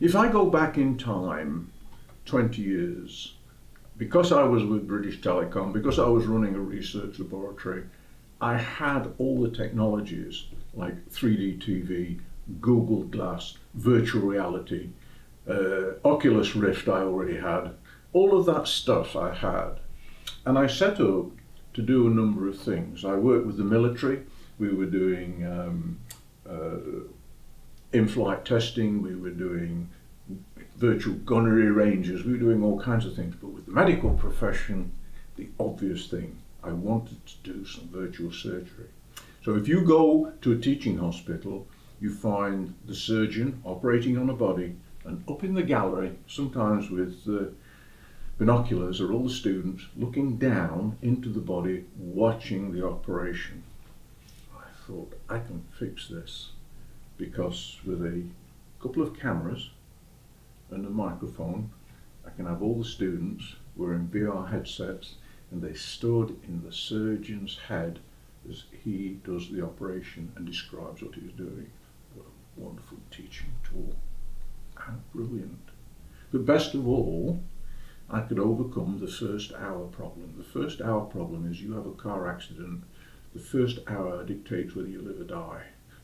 If I go back in time 20 years, because I was with British Telecom, because I was running a research laboratory, I had all the technologies like 3D TV, Google Glass, virtual reality, Oculus Rift I already had, all of that stuff I had. And I set up to do a number of things. I worked with the military. We were doing in-flight testing, we were doing virtual gunnery ranges, we were doing all kinds of things. But with the medical profession, the obvious thing, I wanted to do some virtual surgery. So if you go to a teaching hospital, you find the surgeon operating on a body, and up in the gallery, sometimes with binoculars, are all the students looking down into the body, watching the operation. I thought, I can fix this, because with a couple of cameras and a microphone, I can have all the students wearing VR headsets, and they stood in the surgeon's head as he does the operation and describes what he's doing. What a wonderful teaching tool. How brilliant. But best of all, I could overcome the first hour problem. The first hour problem is you have a car accident. The first hour dictates whether you live or die.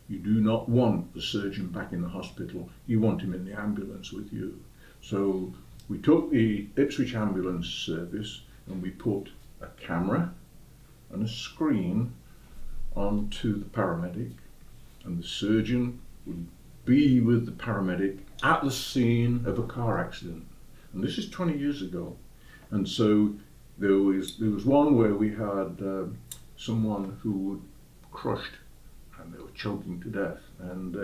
You do not want the surgeon back in the hospital. You want him in the ambulance with you. So we took the Ipswich ambulance service and we put a camera and a screen onto the paramedic, and the surgeon would be with the paramedic at the scene of a car accident. And this is 20 years ago. And so there was one where we had someone who was crushed and they were choking to death. And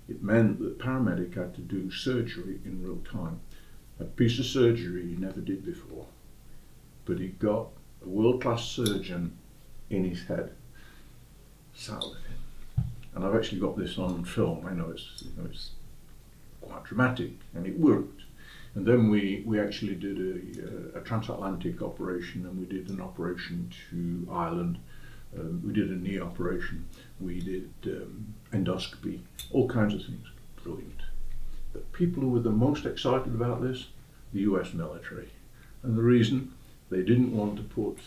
it meant that the paramedic had to do surgery in real time. A piece of surgery he never did before. But he got a world-class surgeon in his head, sat with him. And I've actually got this on film. I know it's quite dramatic, and it worked. And then we actually did a transatlantic operation, and we did an operation to Ireland. We did a knee operation. We did endoscopy, all kinds of things. Brilliant. The people who were the most excited about this, the US military. And the reason, they didn't want to put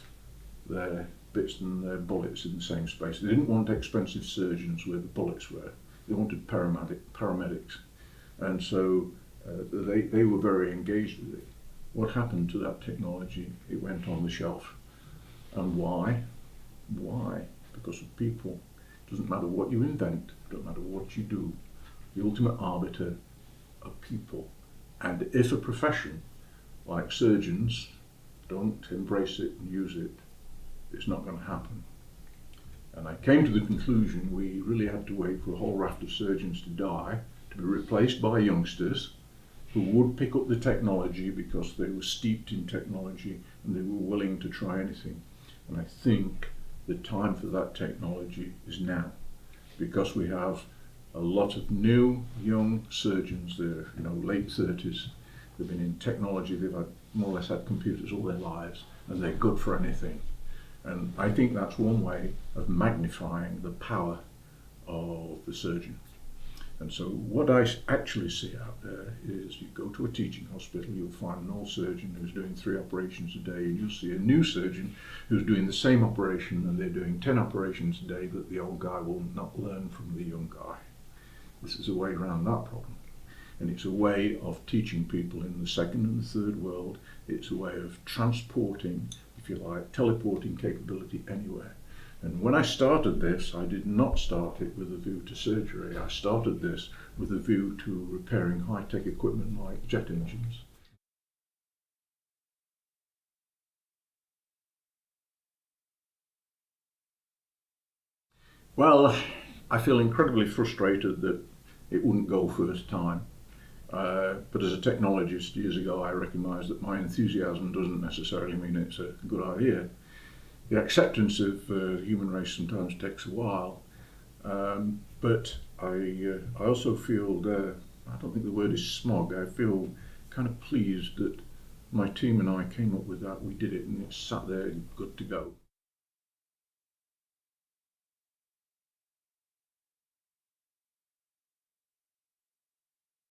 their bits and their bullets in the same space. They didn't want expensive surgeons where the bullets were. They wanted paramedics. And so they were very engaged with it. What happened to that technology? It went on the shelf. And why? Why? Because of people. It doesn't matter what you invent, it doesn't matter what you do. The ultimate arbiter are people. And if a profession like surgeons don't embrace it and use it, it's not going to happen. And I came to the conclusion we really had to wait for a whole raft of surgeons to die, to be replaced by youngsters who would pick up the technology because they were steeped in technology and they were willing to try anything. And I think the time for that technology is now, because we have a lot of new young surgeons. They're late 30s. They've been in technology. They've had more or less had computers all their lives, and they're good for anything. And I think that's one way of magnifying the power of the surgeon. And so what I actually see out there is you go to a teaching hospital, you'll find an old surgeon who's doing 3 operations a day, and you'll see a new surgeon who's doing the same operation and they're doing 10 operations a day, but the old guy will not learn from the young guy. This is a way around that problem. And it's a way of teaching people in the second and the third world. It's a way of transporting, if you like, teleporting capability anywhere. And when I started this, I did not start it with a view to surgery. I started this with a view to repairing high-tech equipment like jet engines. Well, I feel incredibly frustrated that it wouldn't go first time. But as a technologist years ago, I recognised that my enthusiasm doesn't necessarily mean it's a good idea. The acceptance of the human race sometimes takes a while, but I also feel, I don't think the word is smug, I feel kind of pleased that my team and I came up with that, we did it, and it's sat there good to go.